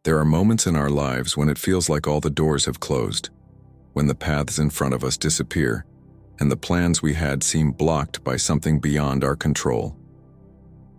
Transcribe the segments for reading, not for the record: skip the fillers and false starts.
There are moments in our lives when it feels like all the doors have closed, when the paths in front of us disappear, and the plans we had seem blocked by something beyond our control.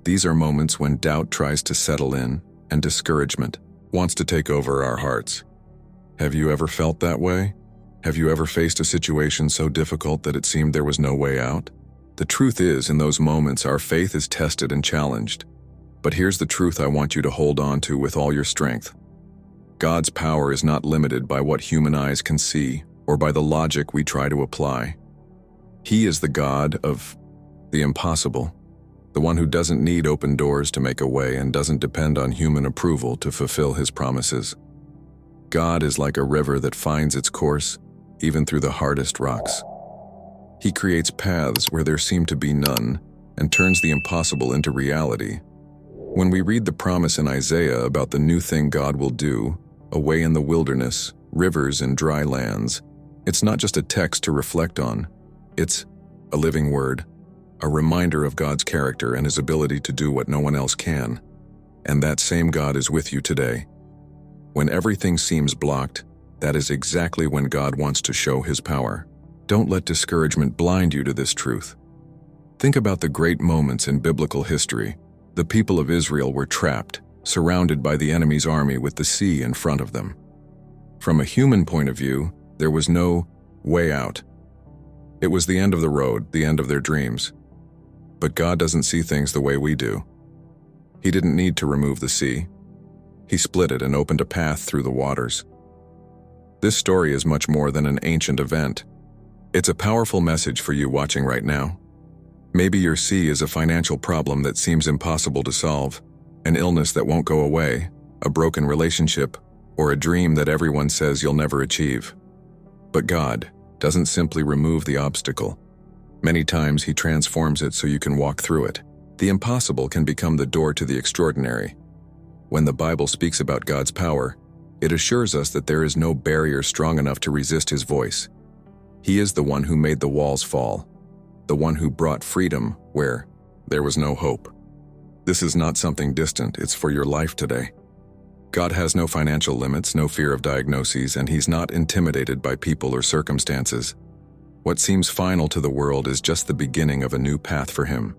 These are moments when doubt tries to settle in and discouragement wants to take over our hearts. Have you ever felt that way? Have you ever faced a situation so difficult that it seemed there was no way out? The truth is, in those moments, our faith is tested and challenged. But here's the truth I want you to hold on to with all your strength. God's power is not limited by what human eyes can see or by the logic we try to apply. He is the God of the impossible, the one who doesn't need open doors to make a way and doesn't depend on human approval to fulfill his promises. God is like a river that finds its course even through the hardest rocks. He creates paths where there seem to be none and turns the impossible into reality. When we read the promise in Isaiah about the new thing God will do, a way in the wilderness, rivers and dry lands, it's not just a text to reflect on. It's a living word, a reminder of God's character and his ability to do what no one else can. And that same God is with you today. When everything seems blocked, that is exactly when God wants to show his power. Don't let discouragement blind you to this truth. Think about the great moments in biblical history. The people of Israel were trapped, surrounded by the enemy's army with the sea in front of them. From a human point of view, there was no way out. It was the end of the road, the end of their dreams. But God doesn't see things the way we do. He didn't need to remove the sea. He split it and opened a path through the waters. This story is much more than an ancient event. It's a powerful message for you watching right now. Maybe your sea is a financial problem that seems impossible to solve, an illness that won't go away, a broken relationship, or a dream that everyone says you'll never achieve. But God doesn't simply remove the obstacle. Many times he transforms it so you can walk through it. The impossible can become the door to the extraordinary. When the Bible speaks about God's power, it assures us that there is no barrier strong enough to resist his voice. He is the one who made the walls fall, the one who brought freedom where there was no hope. This is not something distant, it's for your life today. God has no financial limits, no fear of diagnoses, and he's not intimidated by people or circumstances. What seems final to the world is just the beginning of a new path for him.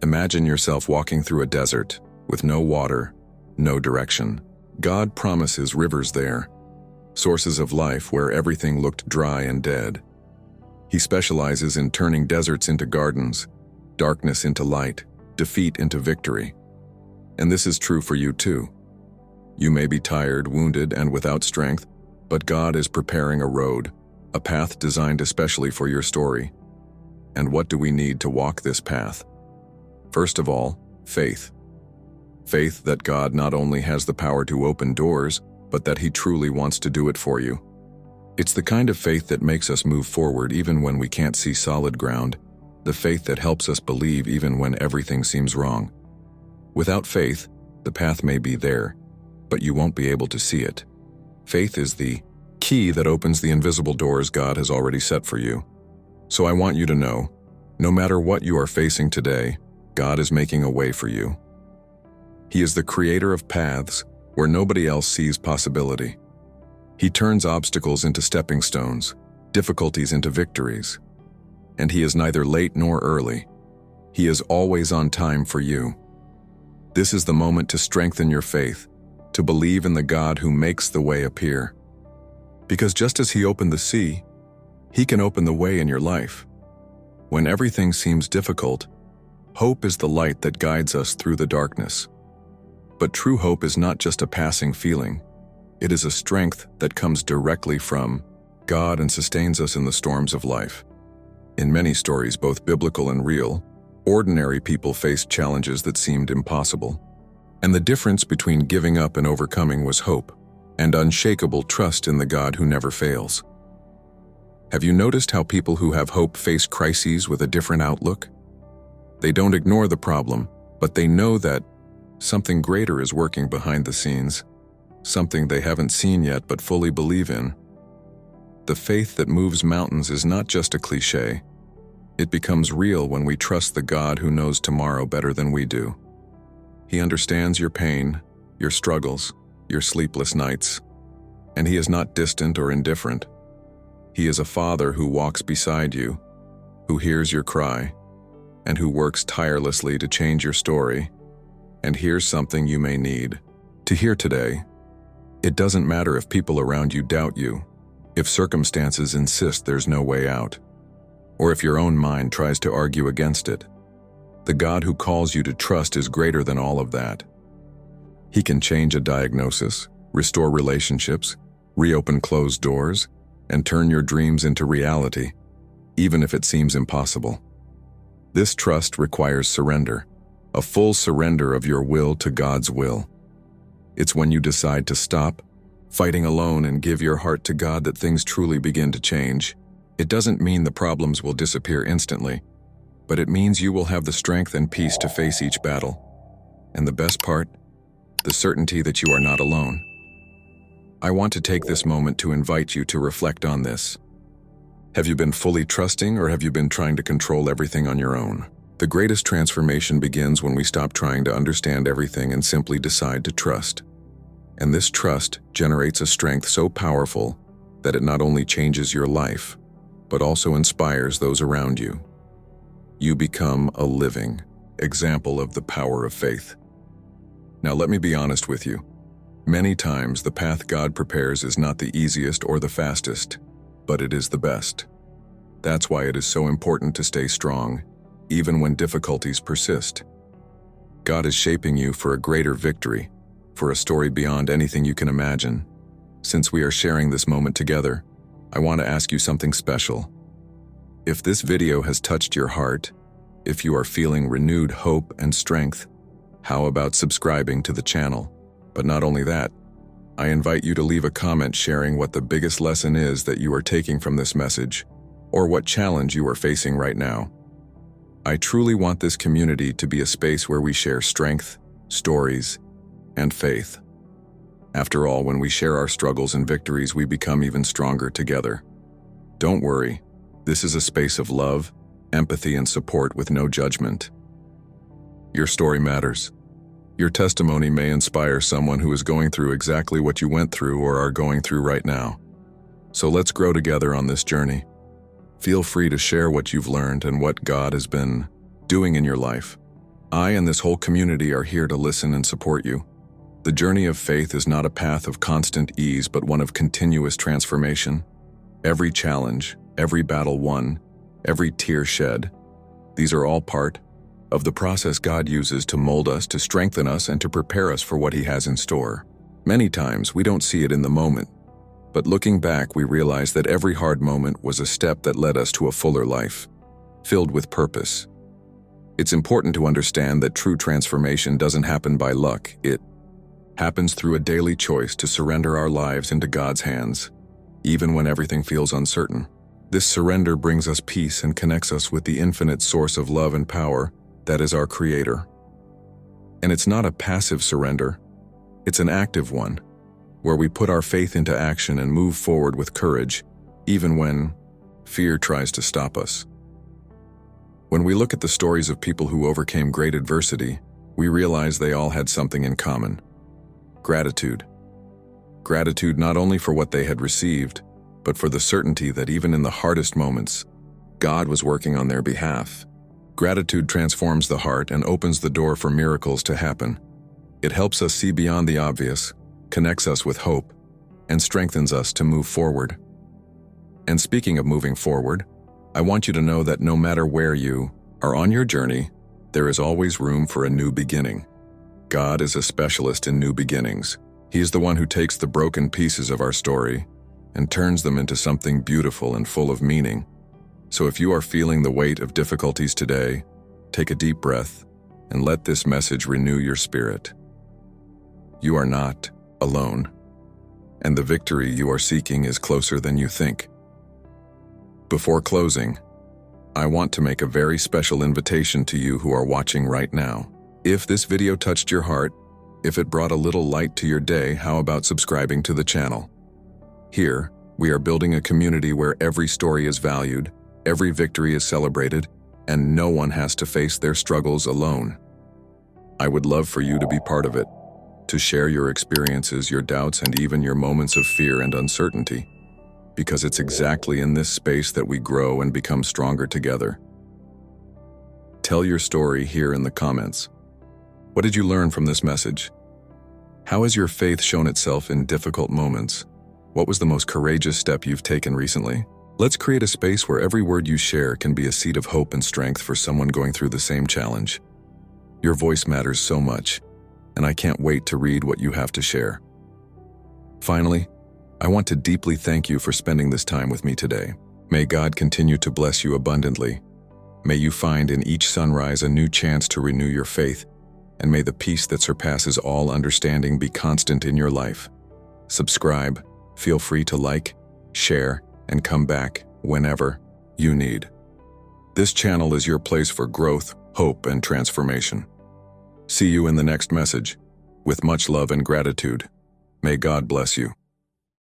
Imagine yourself walking through a desert with no water, no direction. God promises rivers there, sources of life where everything looked dry and dead. He specializes in turning deserts into gardens, darkness into light, defeat into victory. And this is true for you too. You may be tired, wounded, and without strength, but God is preparing a road, a path designed especially for your story. And what do we need to walk this path? First of all, faith. Faith that God not only has the power to open doors, but that he truly wants to do it for you. It's the kind of faith that makes us move forward even when we can't see solid ground, the faith that helps us believe even when everything seems wrong. Without faith, the path may be there, but you won't be able to see it. Faith is the key that opens the invisible doors God has already set for you. So I want you to know, no matter what you are facing today, God is making a way for you. He is the creator of paths where nobody else sees possibility. He turns obstacles into stepping stones, difficulties into victories. And he is neither late nor early. He is always on time for you. This is the moment to strengthen your faith, to believe in the God who makes the way appear. Because just as he opened the sea, he can open the way in your life. When everything seems difficult, hope is the light that guides us through the darkness. But true hope is not just a passing feeling. It is a strength that comes directly from God and sustains us in the storms of life. In many stories, both biblical and real, ordinary people faced challenges that seemed impossible. And the difference between giving up and overcoming was hope, and unshakable trust in the God who never fails. Have you noticed how people who have hope face crises with a different outlook? They don't ignore the problem, but they know that something greater is working behind the scenes, something they haven't seen yet but fully believe in. The faith that moves mountains is not just a cliche. It becomes real when we trust the God who knows tomorrow better than we do. He understands your pain, your struggles, your sleepless nights. And He is not distant or indifferent. He is a Father who walks beside you, who hears your cry, and who works tirelessly to change your story. And here's something you may need to hear today. It doesn't matter if people around you doubt you, if circumstances insist there's no way out, or if your own mind tries to argue against it. The God who calls you to trust is greater than all of that. He can change a diagnosis, restore relationships, reopen closed doors, and turn your dreams into reality, even if it seems impossible. This trust requires surrender, a full surrender of your will to God's will. It's when you decide to stop fighting alone and give your heart to God that things truly begin to change. It doesn't mean the problems will disappear instantly, but it means you will have the strength and peace to face each battle. And the best part, the certainty that you are not alone. I want to take this moment to invite you to reflect on this. Have you been fully trusting, or have you been trying to control everything on your own? The greatest transformation begins when we stop trying to understand everything and simply decide to trust. And this trust generates a strength so powerful that it not only changes your life, but also inspires those around you. You become a living example of the power of faith. Now let me be honest with you. Many times the path God prepares is not the easiest or the fastest, but it is the best. That's why it is so important to stay strong, even when difficulties persist. God is shaping you for a greater victory, for a story beyond anything you can imagine. Since we are sharing this moment together, I want to ask you something special. If this video has touched your heart, if you are feeling renewed hope and strength, how about subscribing to the channel? But not only that, I invite you to leave a comment sharing what the biggest lesson is that you are taking from this message, or what challenge you are facing right now. I truly want this community to be a space where we share strength, stories, and faith. After all, when we share our struggles and victories, we become even stronger together. Don't worry, this is a space of love, empathy, and support with no judgment. Your story matters. Your testimony may inspire someone who is going through exactly what you went through or are going through right now. So let's grow together on this journey. Feel free to share what you've learned and what God has been doing in your life. I and this whole community are here to listen and support you. The journey of faith is not a path of constant ease, but one of continuous transformation. Every challenge, every battle won, every tear shed, these are all part of the process God uses to mold us, to strengthen us, and to prepare us for what He has in store. Many times we don't see it in the moment, but looking back we realize that every hard moment was a step that led us to a fuller life, filled with purpose. It's important to understand that true transformation doesn't happen by luck. It happens through a daily choice to surrender our lives into God's hands, even when everything feels uncertain. This surrender brings us peace and connects us with the infinite source of love and power that is our Creator. And it's not a passive surrender, it's an active one, where we put our faith into action and move forward with courage, even when fear tries to stop us. When we look at the stories of people who overcame great adversity, we realize they all had something in common: gratitude. Gratitude not only for what they had received, but for the certainty that even in the hardest moments, God was working on their behalf. Gratitude transforms the heart and opens the door for miracles to happen. It helps us see beyond the obvious, connects us with hope, and strengthens us to move forward. And speaking of moving forward, I want you to know that no matter where you are on your journey, there is always room for a new beginning. God is a specialist in new beginnings. He is the one who takes the broken pieces of our story and turns them into something beautiful and full of meaning. So if you are feeling the weight of difficulties today, take a deep breath and let this message renew your spirit. You are not alone, and the victory you are seeking is closer than you think. Before closing, I want to make a very special invitation to you who are watching right now. If this video touched your heart, if it brought a little light to your day, how about subscribing to the channel? Here, we are building a community where every story is valued, every victory is celebrated, and no one has to face their struggles alone. I would love for you to be part of it. to share your experiences, your doubts, and even your moments of fear and uncertainty, because it's exactly in this space that we grow and become stronger together. Tell your story here in the comments. What did you learn from this message? How has your faith shown itself in difficult moments? What was the most courageous step you've taken recently? Let's create a space where every word you share can be a seed of hope and strength for someone going through the same challenge. Your voice matters so much, and I can't wait to read what you have to share. Finally, I want to deeply thank you for spending this time with me today. May God continue to bless you abundantly. May you find in each sunrise a new chance to renew your faith, and may the peace that surpasses all understanding be constant in your life. Subscribe, feel free to like, share, and come back whenever you need. This channel is your place for growth, hope, and transformation. See you in the next message. With much love and gratitude, may God bless you.